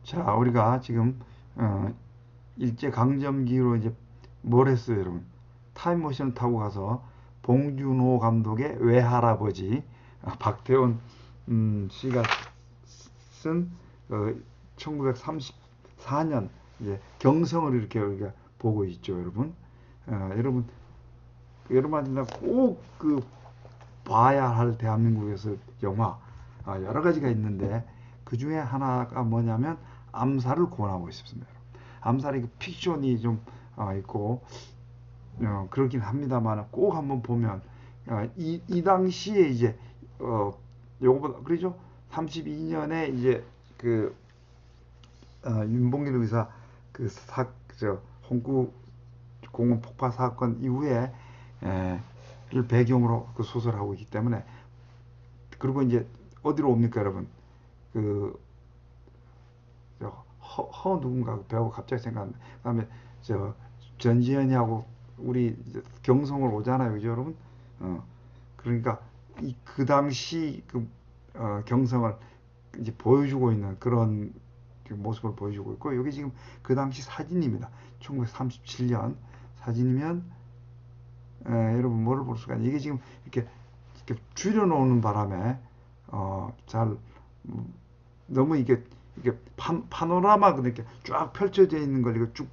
자, 우리가 지금 일제 강점기로 이제 뭘 했어요, 여러분? 타임머신을 타고 가서 봉준호 감독의 외할아버지 박태원 씨가 쓴 1934년 이제 경성을 이렇게 우리가 보고 있죠, 여러분. 여러분 여러분한테 꼭 그 봐야 할 대한민국에서 영화 여러 가지가 있는데 그 중에 하나가 뭐냐면 암살을 권하고 싶습니다. 암살이 그 픽션이 좀 있고 그렇긴 합니다만 꼭 한번 보면 이 당시에 이제 요거보다 그러죠. 32년에 이제 그 윤봉길 의사 저 홍구 공원 폭파 사건 이후에 를 배경으로 그 소설을 하고 있기 때문에 그리고 이제 어디로 옵니까 여러분? 그 누군가 그 배우가 갑자기 생각나. 그다음에 저 전지현이하고 우리 경성을 오잖아요, 그죠, 여러분? 그러니까 그 당시 경성을 이제 보여주고 있는 그런 그 모습을 보여주고 있고 여기 지금 그 당시 사진입니다. 1937년 사진이면 여러분 뭐를 볼 수가 있냐? 이게 지금 이렇게 줄여놓는 바람에 잘 너무 이게 파노라마 이렇게 쫙 펼쳐져 있는 걸 이거 쭉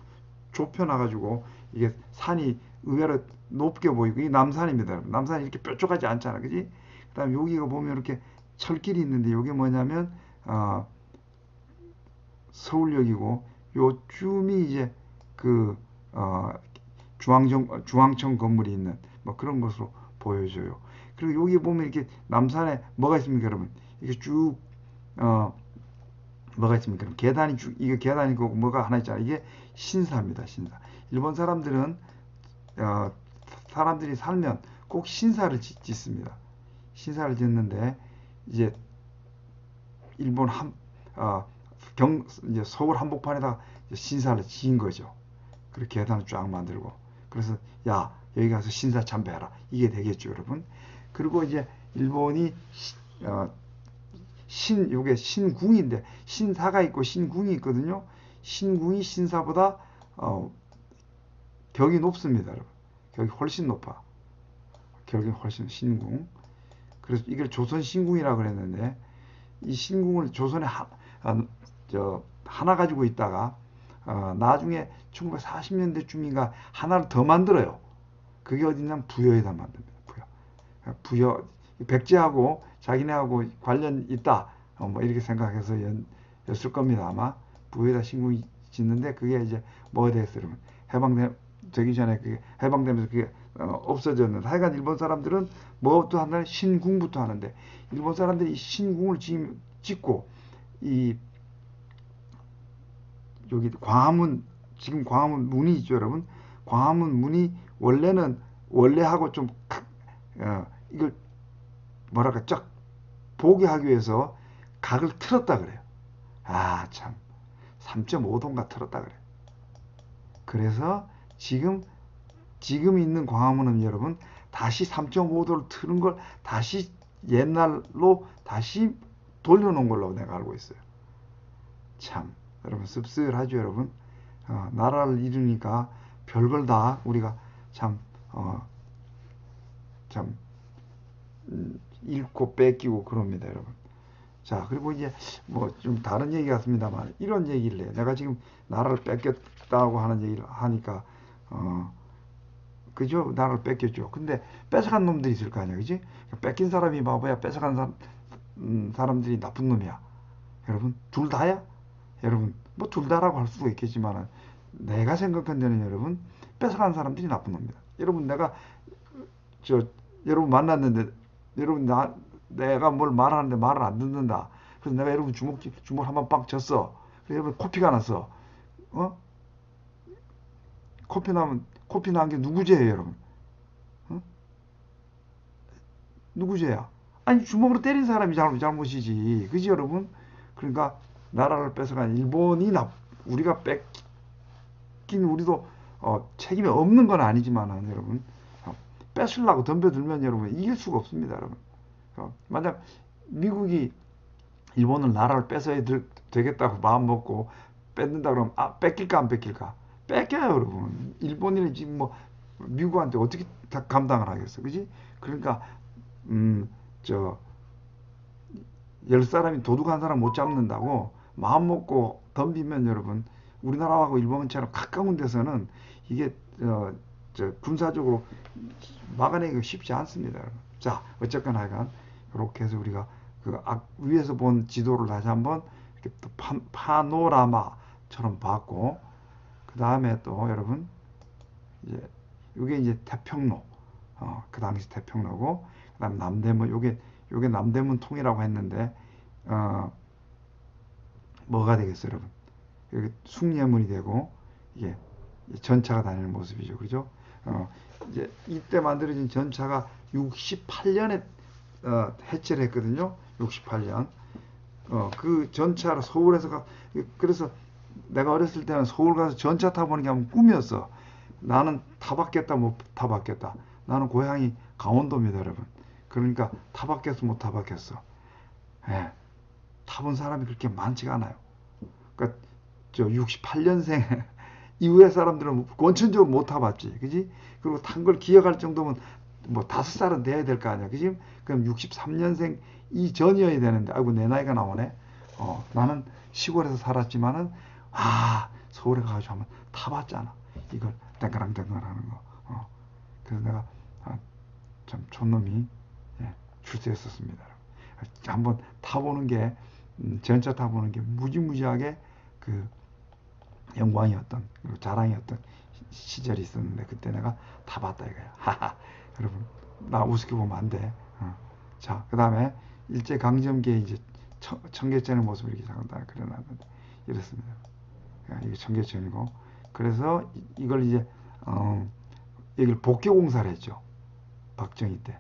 좁혀놔가지고 이게 산이 의외로 높게 보이고 이 남산입니다. 남산이 이렇게 뾰족하지 않잖아, 그지? 그다음 여기가 보면 이렇게 철길이 있는데 이게 뭐냐면 서울역이고 요쯤이 이제 그 중앙청 건물이 있는 뭐 그런 것으로 보여져요. 그리고 여기 보면 이렇게 남산에 뭐가 있습니까, 여러분? 이게 쭉 뭐가 있습니까? 계단이 쭉 이게 계단이고 뭐가 하나 있잖아요. 이게 신사입니다, 신사. 일본 사람들은 사람들이 살면 꼭 신사를 짓습니다. 신사를 짓는데 이제 일본 이제 서울 한복판에다 신사를 지은 거죠. 그렇게 계단을 쫙 만들고 그래서 야 여기 가서 신사 참배하라 이게 되겠죠, 여러분. 그리고 이제 일본이 어, 요게 신궁인데 신사가 있고 신궁이 있거든요. 신궁이 신사보다 격이 높습니다, 여러분. 격이 훨씬 높아. 격이 훨씬 신궁. 그래서 이걸 조선 신궁이라고 그랬는데 이 신궁을 조선에 하나 가지고 있다가 나중에 1940년대쯤인가 하나를 더 만들어요. 그게 어디냐면 부여에다 만듭니다. 부여 백제하고 자기네하고 관련 있다. 뭐 이렇게 생각해서 였을 겁니다. 아마 부여에다 신궁 짓는데 그게 이제 뭐가 됐어요? 그러면 되기 전에 그게 해방되면서 그게 없어졌는데 하여간 일본 사람들은 뭐부터 하나요? 신궁부터 하는데 일본 사람들이 이 신궁을 짓고 이 여기 광화문 지금 광화문 문이 있죠, 여러분. 광화문 문이 원래하고 좀 이걸 뭐랄까 쫙 보게 하기 위해서 각을 틀었다 그래요. 참 3.5도인가 틀었다 그래요. 그래서 지금 있는 광화문은 여러분 다시 3.5도를 틀은 걸 다시 옛날로 다시 돌려놓은 걸로 내가 알고 있어요. 참 여러분 씁쓸하죠, 여러분. 나라를 잃으니까 별걸 다 우리가 참 참 잃고 뺏기고 그럽니다, 여러분. 자, 그리고 이제 뭐 좀 다른 얘기 같습니다만 이런 얘기를 해요. 내가 지금 나라를 뺏겼다고 하는 얘기를 하니까 그죠? 나라를 뺏겼죠. 근데 뺏어간 놈들이 있을 거 아니야, 그지? 뺏긴 사람이 바보야, 뺏어간 사람들이 나쁜 놈이야. 여러분, 둘 다야? 여러분, 뭐 둘 다라고 할 수도 있겠지만 내가 생각한 데는 여러분 뺏어간 사람들이 나쁜 놈입니다. 여러분 저 여러분 만났는데 여러분 내가 뭘 말하는데 말을 안 듣는다. 그래서 내가 여러분 주먹 한번 빵 쳤어. 그래서 여러분 코피가 났어. 어? 코피 난 게 누구 죄예요, 여러분? 어? 누구 죄야? 아니 주먹으로 때린 사람이 잘못이지. 그지, 여러분? 그러니까 나라를 뺏어간 우리가 뺏긴 우리도 책임이 없는 건 아니지만 여러분 뺏으려고 덤벼들면 여러분 이길 수가 없습니다, 여러분. 만약 미국이 일본은 나라를 뺏어야 되겠다고 마음 먹고 뺏는다 그러면 뺏길까 안 뺏길까? 뺏겨요, 여러분. 일본인이 지금 뭐 미국한테 어떻게 다 감당을 하겠어, 그지? 그러니까 저 열 사람이 도둑 한 사람 못 잡는다고 마음 먹고 덤비면 여러분 우리나라하고 일본처럼 가까운 데서는 이게 군사적으로 막아내기가 쉽지 않습니다, 여러분. 자, 어쨌거나 하여간 이렇게 해서 우리가 그 위에서 본 지도를 다시 한번 이렇게 또 파노라마처럼 봤고, 그 다음에 또 여러분 이제 이게 이제 태평로, 그 당시 태평로고, 그다음 남대문, 요게 남대문 통이라고 했는데 뭐가 되겠어요, 여러분? 여기 숭례문이 되고 이게 전차가 다니는 모습이죠, 그죠? 이제 이때 만들어진 전차가 68년에 해체를 했거든요. 68년. 그 전차로 서울에서 그래서 내가 어렸을 때는 서울 가서 전차 타보는 게 한번 꿈이었어. 나는 타봤겠다, 못 타봤겠다. 나는 고향이 강원도입니다, 여러분. 그러니까 타봤겠어, 못 타봤겠어. 예, 타본 사람이 그렇게 많지가 않아요. 그러니까 저 68년생 이후의 사람들은 원천적으로 못 타봤지, 그지? 그리고 탄 걸 기억할 정도면 뭐 5살은 돼야 될 거 아니야, 그지? 그럼 63년생 이전이어야 되는데, 아이고 내 나이가 나오네. 나는 시골에서 살았지만은 서울에 가가지고 한번 타봤잖아. 이걸 땡그랑땡그랑 하는 거. 그래서 내가 참 촌놈이 출세했었습니다. 한번 타보는 게 전차 타보는 게 무지무지하게 그 영광이었던 그리고 자랑이었던 시절이 있었는데 그때 내가 타봤다 이거야. 하하. 여러분 나 우습게 보면 안 돼. 자, 그 다음에 일제 강점기에 이제 청계천의 모습을 이렇게 잠깐 그려놨는데 이렇습니다. 이게 청계천이고, 그래서 이걸 이제 여기를 복개공사를 했죠. 박정희 때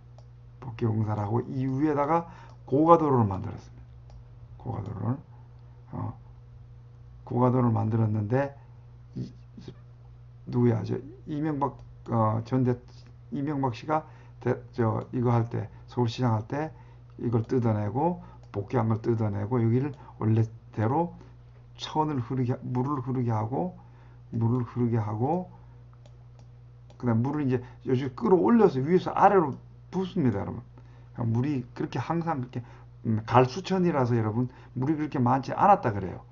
복개공사를 하고 이 위에다가 고가도로를 만들었습니다. 고가도로를 고가도로를 만들었는데 누구야? 저 이명박 이명박 씨가 이거 할 때 서울시장 할 때 이걸 뜯어내고 복귀한 걸 뜯어내고 여기를 원래대로 물을 흐르게 하고 그다음 물을 이제 요즘 끌어올려서 위에서 아래로 붓습니다, 여러분. 물이 그렇게 항상 그렇게 갈수천이라서 여러분 물이 그렇게 많지 않았다 그래요.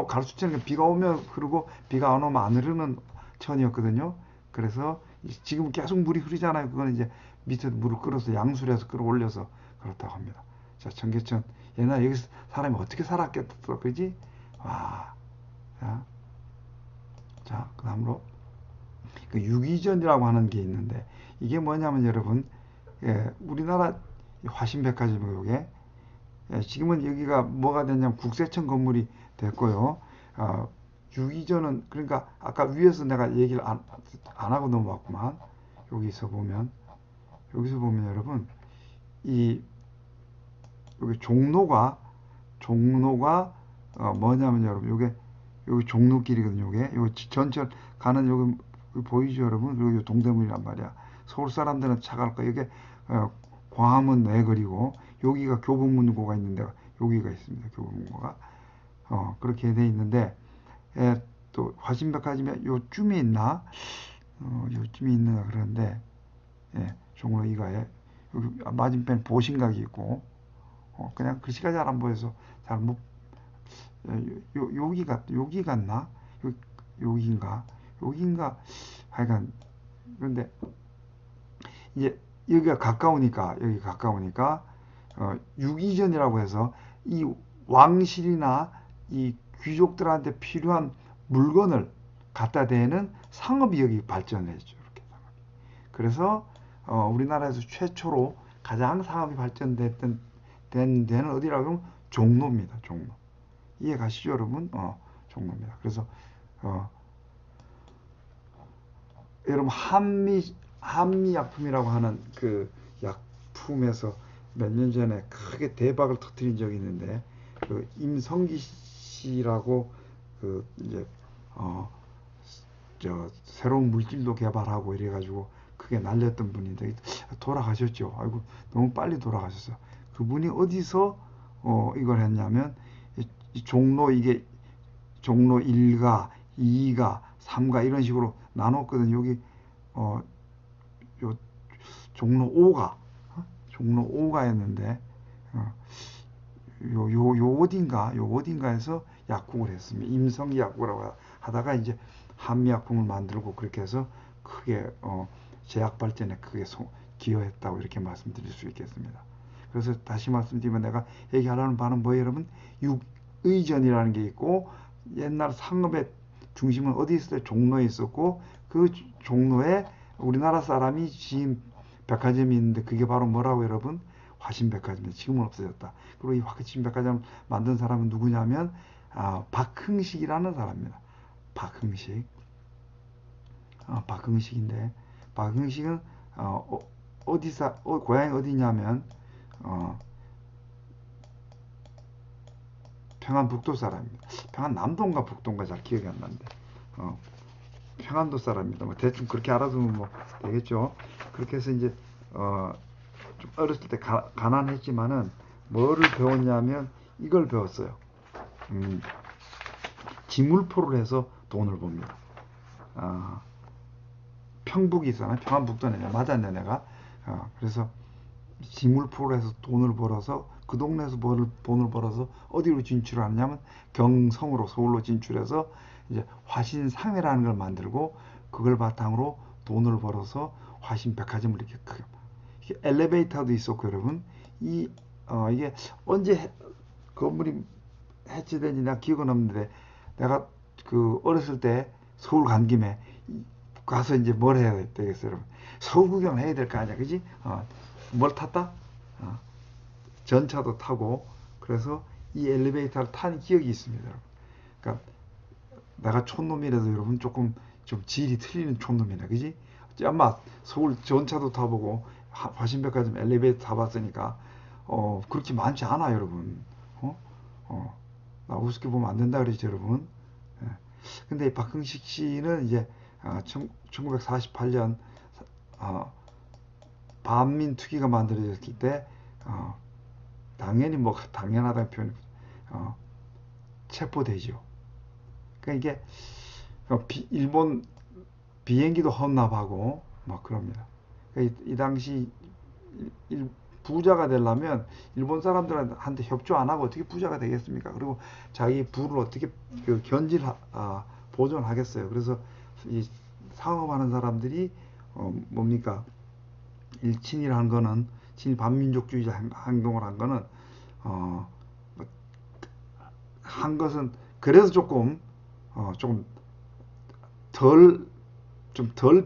갈수천이 비가 오면 흐르고 비가 안 오면 안 흐르는 천이었거든요. 그래서 지금 계속 물이 흐르잖아요. 그거는 이제 밑에 물을 끌어서 양수해서 끌어올려서 그렇다고 합니다. 자, 청계천 옛날 여기서 사람이 어떻게 살았겠어, 그지? 와, 자, 그다음으로 그 유기전이라고 하는 게 있는데 이게 뭐냐면 여러분, 우리나라 화신백화점이고 이게 지금은 여기가 뭐가 됐냐면 국세청 건물이 됐고요. 유기전은 그러니까 아까 위에서 내가 얘기를 안 하고 넘어왔구만. 여기서 보면 여러분 이 여기 종로가 뭐냐면 여러분 여기 종로길이거든요. 여기 전철 가는 여기 보이죠, 여러분? 여기 동대문이란 말이야. 서울 사람들은 차 갈 거. 이게 광화문 내거리고 여기가 교보문고가 있는 데가 여기가 있습니다. 교보문고가 그렇게 돼 있는데 또 화신백화점에 요쯤에 있나? 요쯤에 있나 그런데 종로 이가에 여기 맞은편 보신각이 있고 그냥 글씨가 잘 안 보여서 잘 못 여기 같나? 여기인가? 하여간 그런데 이제 여기가 가까우니까 유기전이라고 해서 이 왕실이나 이 귀족들한테 필요한 물건을 갖다 대는 상업이 여기 발전했죠. 이렇게 상업이. 그래서 우리나라에서 최초로 가장 상업이 발전됐던 데는 어디라고 하면 종로입니다. 종로. 이해 가시죠, 여러분? 종로입니다. 그래서 여러분 한미약품이라고 하는 그 약품에서 몇 년 전에 크게 대박을 터뜨린 적이 있는데 그 임성기 씨라고 그 이제 저 새로운 물질도 개발하고 이래가지고 크게 날렸던 분인데 돌아가셨죠. 아이고 너무 빨리 돌아가셨어. 그분이 어디서 이걸 했냐면 이 종로 이게 종로 1가, 2가, 3가 이런 식으로 나눴거든. 여기 요 종로 5가 종로 5가였는데 요 어딘가에서 약국을 했습니다. 임성기 약국이라고 하다가 이제 한미약국을 만들고 그렇게 해서 크게 제약 발전에 크게 기여했다고 이렇게 말씀드릴 수 있겠습니다. 그래서 다시 말씀드리면 내가 얘기하려는 바는 뭐예요, 여러분? 육의전이라는 게 있고 옛날 상업의 중심은 어디 있을 때 종로에 있었고 그 종로에 우리나라 사람이 지은 백화점이 있는데 그게 바로 뭐라고 여러분? 화신백화점입니다. 지금은 없어졌다. 그리고 이 화신백화점 만든 사람은 누구냐면 박흥식이라는 사람입니다. 박흥식. 박흥식인데 박흥식은 고향이 어디냐면 평안북도 사람입니다. 평안남도인가 북도인가 잘 기억이 안 나는데 평안도 사람입니다. 뭐 대충 그렇게 알아두면 뭐 되겠죠. 그렇게 해서 이제 좀 어렸을 때 가난했지만은 뭐를 배웠냐면 이걸 배웠어요. 지물포를 해서 돈을 법니다. 평북이 있잖아요. 평안북도네. 맞았네 내가. 그래서 지물포를 해서 돈을 벌어서 그 동네에서 돈을 벌어서 어디로 진출하느냐면 경성으로 서울로 진출해서 이제 화신상회라는 걸 만들고 그걸 바탕으로 돈을 벌어서 화신백화점을 이렇게 크게 엘리베이터도 있었고 여러분 이게 언제 건물이 해체된지 내가 기억은 없는데 내가 그 어렸을 때 서울 간 김에 가서 이제 뭘 해야 되겠어요 여러분? 서울 구경 해야 될 거 아니야, 그지? 뭘 탔다? 전차도 타고 그래서 이 엘리베이터를 탄 기억이 있습니다 여러분. 그러니까 내가 촌놈이라도 여러분 조금 좀 질이 틀리는 촌놈이네, 그지? 아마 서울 전차도 타보고 화신백화점 엘리베이터 타봤으니까 그렇게 많지 않아 여러분. 나 우습게 보면 안 된다 그러지 여러분. 예. 근데 박흥식 씨는 이제 1948년 반민특위가 만들어졌을 때 당연히 뭐 당연하다는 표현 체포되죠. 그러니까 이게 일본 비행기도 헌납하고 막 그럽니다. 그러니까 이 당시 부자가 되려면 일본 사람들한테 협조 안 하고 어떻게 부자가 되겠습니까? 그리고 자기 부를 어떻게 보존하겠어요. 그래서 이 상업하는 사람들이 뭡니까? 일친이라는 거는 친일 반민족주의자 행동을 한 거는 한 것은 그래서 조금 덜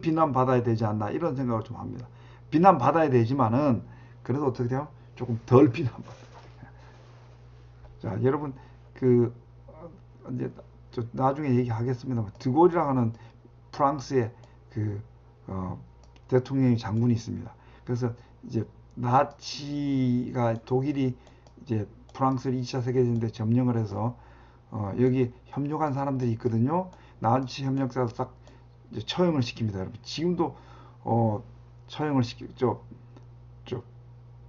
비난받아야 되지 않나 이런 생각을 좀 합니다. 비난받아야 되지만은 그래도 어떻게 돼요? 조금 덜 비난받아요. 자, 여러분 이제 나중에 얘기하겠습니다만 드골이라고 하는 프랑스의 대통령이 장군이 있습니다. 그래서 이제 나치가 독일이 이제 프랑스를 2차 세계대전 때 점령을 해서 여기 협력한 사람들이 있거든요. 나치 협력사를 싹 이제 처형을 시킵니다, 여러분. 지금도 처형을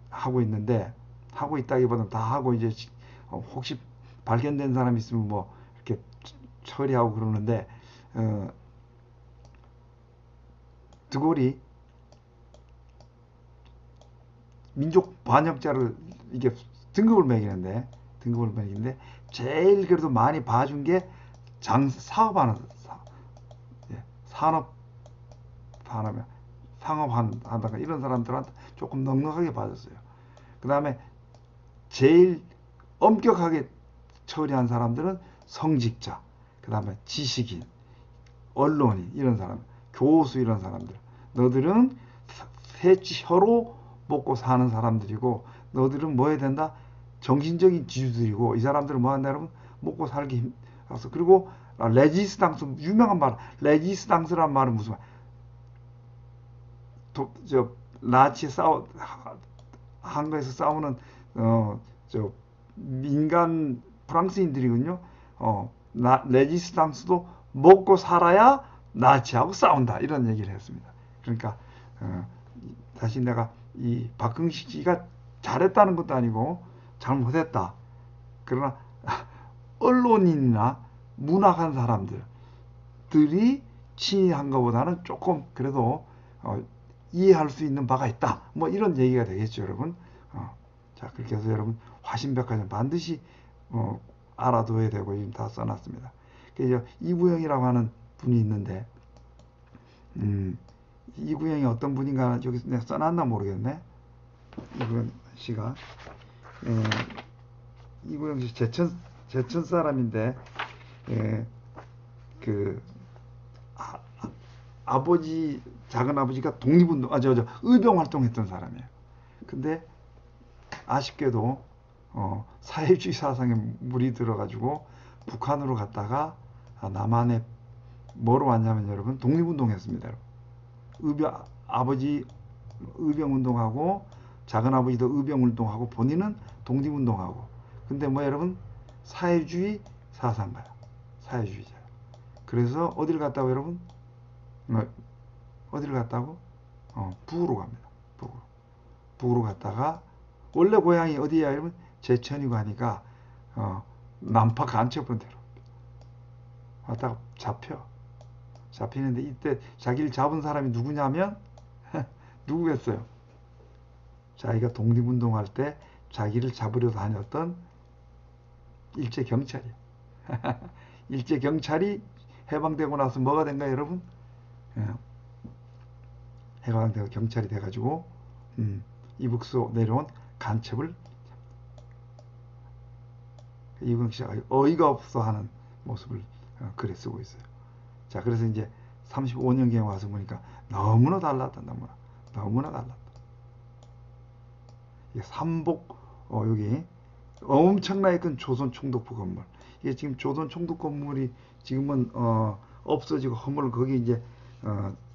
하고 있는데 하고 있다기보다는 다 하고 이제 혹시 발견된 사람 있으면 뭐 이렇게 처리하고 그러는데 드골이 민족 반역자를 이게 등급을 매기는데 제일 그래도 많이 봐준 게 상업한다가 이런 사람들한테 조금 넉넉하게 봐줬어요. 그 다음에 제일 엄격하게 처리한 사람들은 성직자, 그 다음에 지식인, 언론인 이런 사람, 교수 이런 사람들. 너들은 혀로 먹고 사는 사람들이고 너들은 뭐 해야 된다? 정신적인 지주들이고 이 사람들은 뭐 한다 여러분? 먹고 살기 힘들어서. 그리고 레지스탕스 유명한 말 레지스탕스란 말은 무슨 말? 나치 한국에서 싸우는 민간 프랑스인들이군요. 레지스탕스도 먹고 살아야 나치하고 싸운다 이런 얘기를 했습니다. 그러니까 다시 내가 이 박흥식 씨가 잘했다는 것도 아니고 잘못했다 그러나 언론인이나 문학한 사람들이 친한 것보다는 조금 그래도 이해할 수 있는 바가 있다. 뭐 이런 얘기가 되겠죠, 여러분. 자, 그렇게 해서 여러분 화신백화점 반드시 알아둬야 되고 지금 다 써놨습니다. 그래서 이구영이라고 하는 분이 있는데 이구영이 어떤 분인가 여기 내가 써놨나 모르겠네. 이구영 씨가 이구영 씨 제천 사람인데 그 아버지 작은 아버지가 독립운동 의병 활동했던 사람이에요. 근데 아쉽게도 사회주의 사상에 물이 들어가지고 북한으로 갔다가 남한에 뭐로 왔냐면 여러분 독립운동했습니다. 아버지 의병운동하고 작은 아버지도 의병운동하고 본인은 독립운동하고 근데 뭐 여러분 사회주의 사상가야. 사회주의자. 그래서 어딜 갔다고 여러분? 어디를 갔다고? 북으로 갑니다. 북으로 갔다가 원래 고향이 어디야 여러분? 제천이고 하니까 남파 간첩으로 데려 왔다가 잡히는데 이때 자기를 잡은 사람이 누구냐면 누구겠어요? 자기가 독립운동할 때 자기를 잡으려 다녔던 일제경찰이에요. 일제경찰이 해방되고 나서 뭐가 된가 여러분? 해방되고 경찰이 돼가지고 이북서 내려온 간첩을 이광 씨가 어이가 없어 하는 모습을 글에 쓰고 있어요. 자, 그래서 이제 35년경에 와서 보니까 너무나 달랐다. 너무나 달랐다. 이게 삼복 여기 엄청나게 큰 조선 총독부 건물. 이게 지금 조선 총독 건물이 지금은 없어지고 허물 거기 이제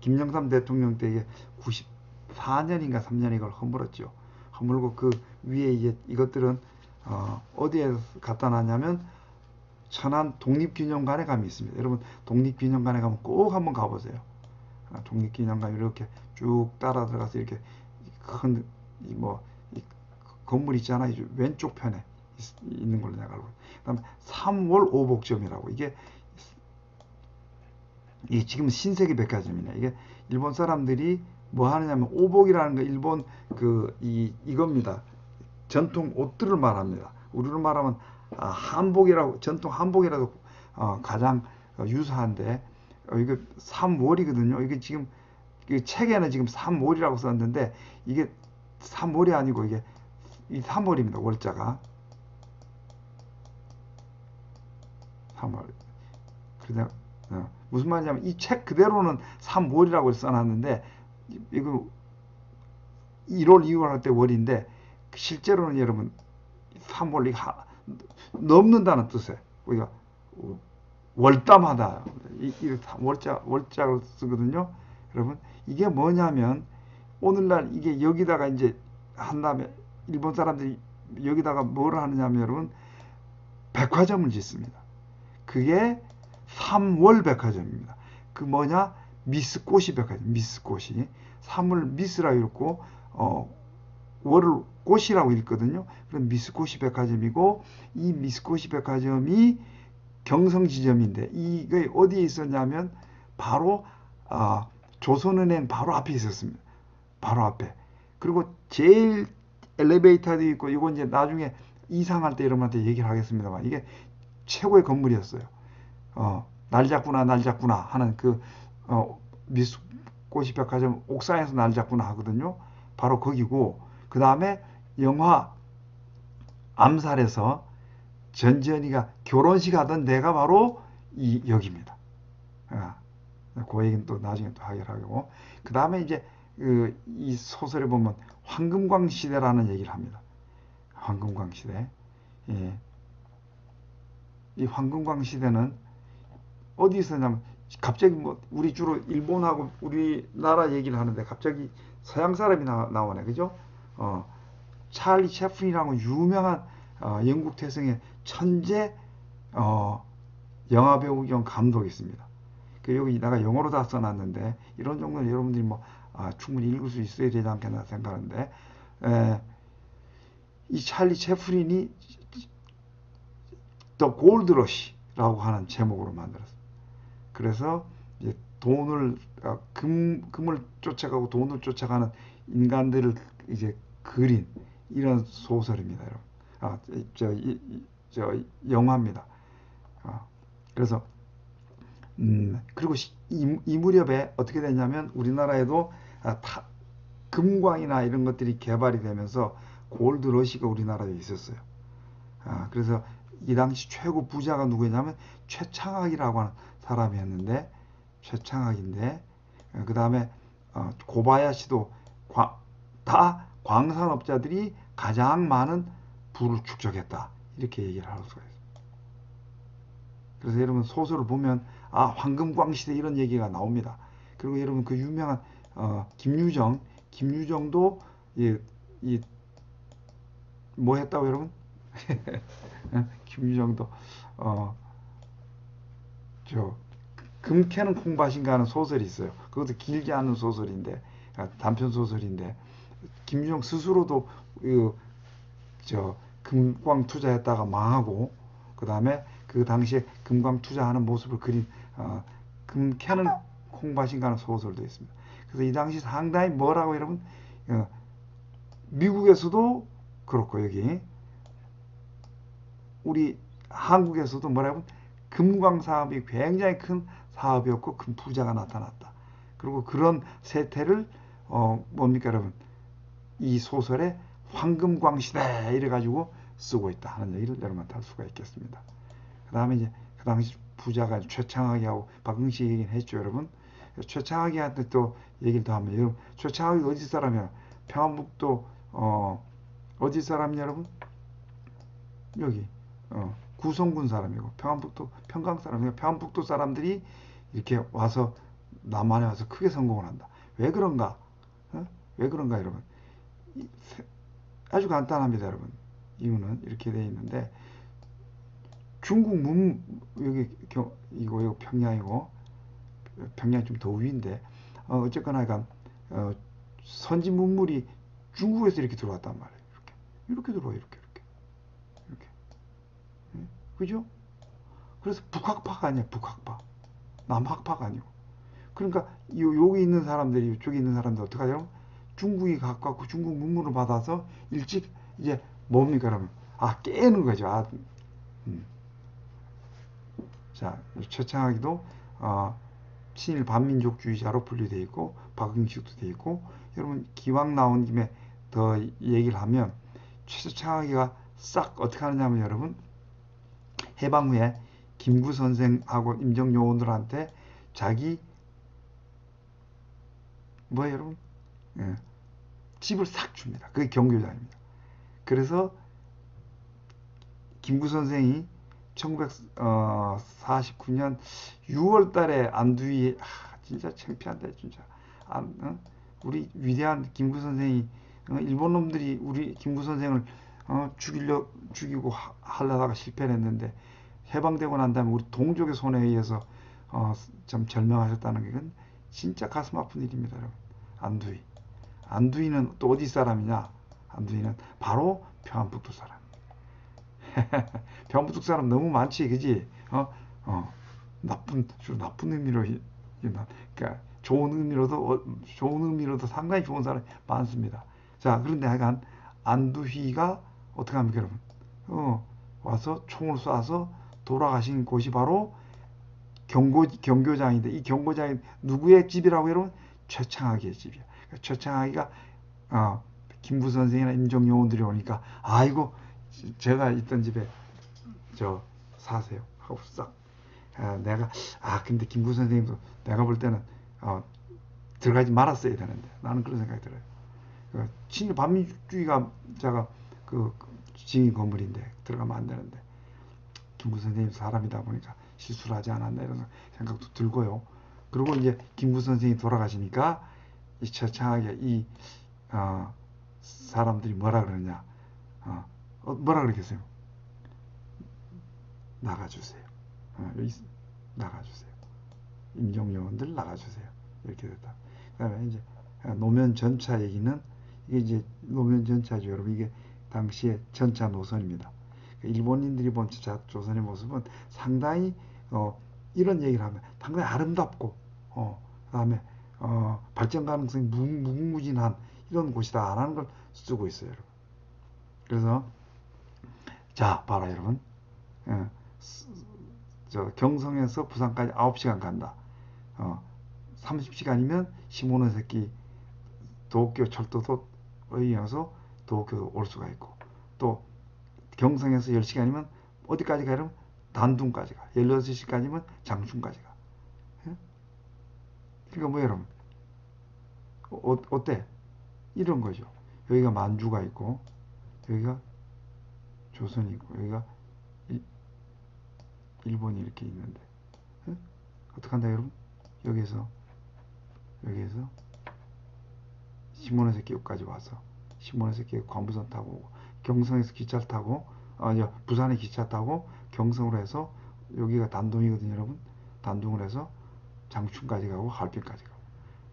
김영삼 대통령 때 이게 94년인가 3년 이걸 허물었죠. 허물고 그 위에 이제 이것들은 어디에 갖다 놨냐면 천안 독립기념관에 가면 있습니다. 여러분 독립기념관에 가면 꼭 한번 가보세요. 독립기념관 이렇게 쭉 따라 들어가서 이렇게 큰 이 건물 있잖아요. 왼쪽 편에 있는 걸로 내가 알고. 그다음에 3월 오복점이라고 이게 지금 신세계 백화점이네. 이게 일본 사람들이 뭐 하느냐면 오복이라는 거 일본 이겁니다. 전통 옷들을 말합니다. 우리로 말하면 한복이라고 전통 한복이라도 가장 유사한데 이게 3월이거든요. 이게 지금 이 책에는 지금 3월이라고 썼는데 이게 3월이 아니고 이게 이 3월입니다. 월자가 3월. 그냥 무슨 말이냐면 이 책 그대로는 3월이라고 써놨는데 이거 1월 2월 할 때 월인데 실제로는 여러분 3월 넘는다는 뜻이에요. 우리가 월담하다 이 월자를 쓰거든요. 여러분 이게 뭐냐면 오늘날 이게 여기다가 이제 한 다음에 일본 사람들이 여기다가 뭘 하느냐면 여러분 백화점을 짓습니다. 그게 3월 백화점입니다. 그 뭐냐? 미스코시 백화점. 미스코시. 3월 미스라고 읽고 월을 꽃이라고 읽거든요. 그럼 미스코시 백화점이고 이 미스코시 백화점이 경성지점인데 이게 어디에 있었냐면 바로 조선은행 바로 앞에 있었습니다. 바로 앞에. 그리고 제일 엘리베이터도 있고 이건 이제 나중에 이상할 때 여러분한테 얘기를 하겠습니다만 이게 최고의 건물이었어요. 날 잡구나 하는 미스코시 백화점 옥상에서 날 잡구나 하거든요. 바로 거기고 그 다음에 영화 암살에서 전지현이가 결혼식 하던 데가 바로 여기입니다. 그 얘기는 또 나중에 또 하기로 하고 그 다음에 이제 이 소설에 보면 황금광 시대라는 얘기를 합니다. 황금광 시대. 예. 이 황금광 시대는 어디 있었냐면 갑자기 우리 주로 일본하고 우리나라 얘기를 하는데 갑자기 서양 사람이 나오네. 그죠? 찰리 채플린이라고 유명한 영국 태생의 천재 영화배우 겸 감독이 있습니다. 여기 내가 영어로 다 써놨는데 이런 정도는 여러분들이 충분히 읽을 수 있어야 되지 않겠나 생각하는데 이 찰리 채플린이 The Gold Rush라고 하는 제목으로 만들었어요. 그래서 이제 금을 쫓아가고 돈을 쫓아가는 인간들을 이제 그린 이런 소설입니다, 여러분. 저 영화입니다. 그래서 그리고 이 무렵에 어떻게 됐냐면 우리나라에도 금광이나 이런 것들이 개발이 되면서 골드 러시가 우리나라에 있었어요. 그래서 이 당시 최고 부자가 누구냐면 최창학이라고 하는 사람이었는데, 최창학인데, 그 다음에 고바야시도 다 광산업자들이 가장 많은 부를 축적했다, 이렇게 얘기를 할 수가 있어요. 그래서 여러분 소설을 보면 황금광 시대 이런 얘기가 나옵니다. 그리고 여러분 그 유명한 김유정도 뭐 했다고 여러분? 김유정도 저 금캐는 콩밭인가 하는 소설이 있어요. 그것도 길지 않은 소설인데, 단편 소설인데, 김유정 스스로도 저 금광 투자했다가 망하고, 그 다음에 그 당시에 금광 투자하는 모습을 그린 금캐는 콩밭인가 하는 소설도 있습니다. 그래서 이 당시 상당히 뭐라고 여러분, 미국에서도 그렇고 여기 우리 한국에서도 뭐라고, 금광 사업이 굉장히 큰 사업이었고 큰 부자가 나타났다. 그리고 그런 세태를 뭡니까 여러분, 이 소설에 황금광 시대 이래 가지고 쓰고 있다 하는 얘기를 여러분한테 할 수가 있겠습니다. 그 다음에 이제 그 당시 부자가 최창학이하고 박흥식 얘기는 했죠, 여러분. 최창학이한테 또 얘기를 더 하면, 여러분 최창학이 어디 사람이야? 평안북도 어디 사람이냐 여러분? 여기 구성군 사람이고 평안북도 평강 사람이고, 평안북도 사람들이 이렇게 와서 남한에 와서 크게 성공을 한다. 왜 그런가? 왜 그런가 여러분? 아주 간단합니다, 여러분. 이유는 이렇게 되어 있는데, 중국 여기 이거 평양이고, 평양이 좀 더 위인데, 어쨌거나 약간 선지 문물이 중국에서 이렇게 들어왔단 말이에요. 이렇게 들어와, 이렇게. 그죠? 그래서 북학파가 아니야, 북학파. 남학파가 아니고. 그러니까 여기 있는 사람들이, 이쪽에 있는 사람들 어떻게 하냐면 중국이 가깝고 중국 문물을 받아서 일찍 이제 뭡니까 그러면 깨는 거죠. 자, 최창학이도 친일 반민족주의자로 분류되어 있고, 박응식도 되어 있고, 여러분 기왕 나온 김에 더 얘기를 하면, 최창학이가 싹 어떻게 하느냐면 여러분, 해방 후에 김구 선생하고 임정요원들한테 자기 뭐예요 여러분? 집을 싹 줍니다. 그게 경교장입니다. 그래서 김구 선생이 1949년 6월 달에 안두희, 진짜 창피한데 진짜. 우리 위대한 김구 선생이, 일본 놈들이 우리 김구 선생을 죽이고 하려다가 실패를 했는데, 해방되고 난 다음에 우리 동족의 손에 의해서 좀 절명하셨다는 게 진짜 가슴 아픈 일입니다, 여러분. 안두희는 또 어디 사람이냐? 안두희는 바로 평안북도 사람. 평안북도 사람 너무 많지, 그지? 주로 나쁜 의미로, 그러니까 좋은 의미로도 상당히 좋은 사람이 많습니다. 자, 그런데 하여간 안두희가 어떻게 합니까, 여러분? 와서 총을 쏴서 돌아가신 곳이 바로 경교장인데, 이 경교장이 누구의 집이라고 여러분? 최창학의 집이야. 그러니까 최창학이가 김구 선생이나 임정요원들이 오니까, 아이고 제가 있던 집에 사세요 하고 싹. 근데 김구 선생님도 내가 볼 때는 들어가지 말았어야 되는데, 나는 그런 생각이 들어요. 친일 반민주의자가 지은 건물인데 들어가면 안 되는데, 김구 선생님 사람이다 보니까 실수를 하지 않았나 이런 생각도 들고요. 그리고 이제 김구 선생이 돌아가시니까 이 처창하게 이 사람들이 뭐라 그러냐, 뭐라 그러겠어요? 나가주세요. 나가주세요. 임종요원들 나가주세요. 이렇게 됐다. 그다음에 이제 노면 전차 얘기는, 이게 이제 노면 전차죠, 여러분. 이게 당시의 전차 노선입니다. 일본인들이 본 조선의 모습은 상당히 이런 얘기를 하면 상당히 아름답고 그다음에 발전 가능성이 무궁무진한 이런 곳이다라는 걸 쓰고 있어요, 여러분. 그래서 자, 봐라 여러분. 예, 저 경성에서 부산까지 9시간 간다. 30시간이면 시모노세키 도쿄 철도도에 이어서 도쿄도 올 수가 있고, 또 경성에서 10시간이면 어디까지 가려면 단둥까지 가. 16시까지면 장춘까지 가. 예? 그러니까 뭐 여러분 어때? 이런 거죠. 여기가 만주가 있고 여기가 조선이 있고 여기가 일본이 이렇게 있는데 어떡한다 여러분? 여기서 시모노세키까지 와서 시모노세키 관부선 타고 오고, 경성에서 기차를 타고 부산에 기차 타고 경성으로 해서 여기가 단둥이거든요 여러분. 단둥을 해서 장춘까지 가고 할빈까지 가고.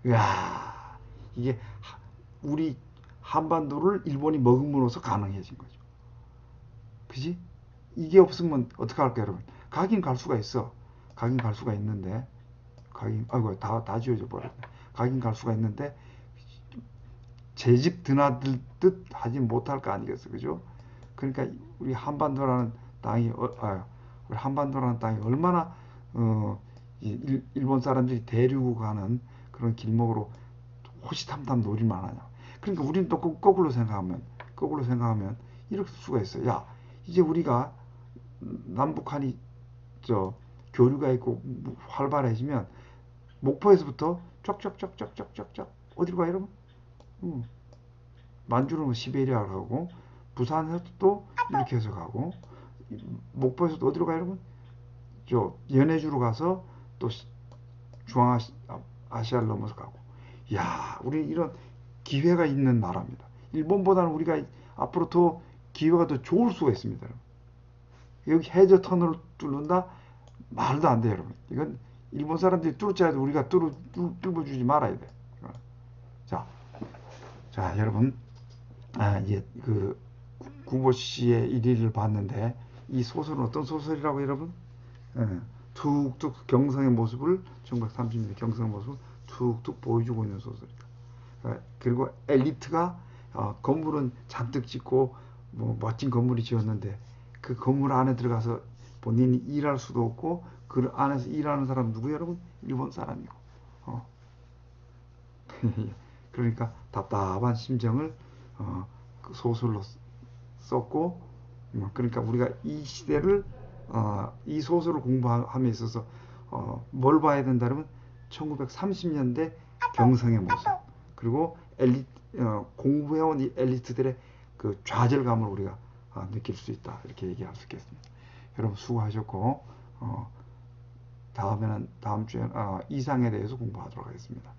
이야, 이게 우리 한반도를 일본이 머금으로써 가능해진 거죠. 그지? 이게 없으면 어떡할까 여러분? 가긴 갈 수가 있어. 가긴 갈 수가 있는데 아이고 다 지워져 버렸네. 가긴 갈 수가 있는데 제 집 드나들 듯 하지 못할 거 아니겠어, 그죠? 그러니까 우리 한반도라는 땅이 우리 한반도라는 땅이 얼마나 일본 사람들이 데리고 가는 그런 길목으로 호시탐탐 노릴만 하냐. 그러니까 우리는 또 거꾸로 생각하면 이럴 수가 있어요. 야, 이제 우리가 남북한이 교류가 있고 활발해지면 목포에서부터 쫙쫙쫙쫙쫙쫙 어디로 가 여러분? 만주로 시베리아 가고, 부산에서 또 이렇게 해서 가고, 목포에서 또 어디로 가 여러분? 연해주로 가서 또 중앙아시아를 넘어서 가고. 야, 우리 이런 기회가 있는 나라입니다. 일본보다는 우리가 앞으로 더 기회가 더 좋을 수가 있습니다, 여러분. 여기 해저 터널을 뚫는다? 말도 안 돼, 여러분. 이건 일본 사람들이 뚫자 해도 우리가 뚫어주지 말아야 돼. 자, 여러분. 이제 구보 씨의 일일을 봤는데, 이 소설은 어떤 소설이라고 여러분? 툭툭 경성의 모습을 1930년대 경성의 모습을 툭툭 보여주고 있는 소설이다. 그리고 엘리트가 건물은 잔뜩 짓고 뭐 멋진 건물이 지었는데 그 건물 안에 들어가서 본인이 일할 수도 없고 그 안에서 일하는 사람 누구 여러분? 일본 사람이고. 그러니까 답답한 심정을 그 소설로 썼고, 그러니까 우리가 이 시대를 이 소설을 공부함에 있어서 뭘 봐야 된다면 1930년대 경성의 모습, 그리고 공부해온 이 엘리트들의 그 좌절감을 우리가 느낄 수 있다, 이렇게 얘기할 수 있겠습니다. 여러분 수고하셨고 다음 주에는 이상에 대해서 공부하도록 하겠습니다.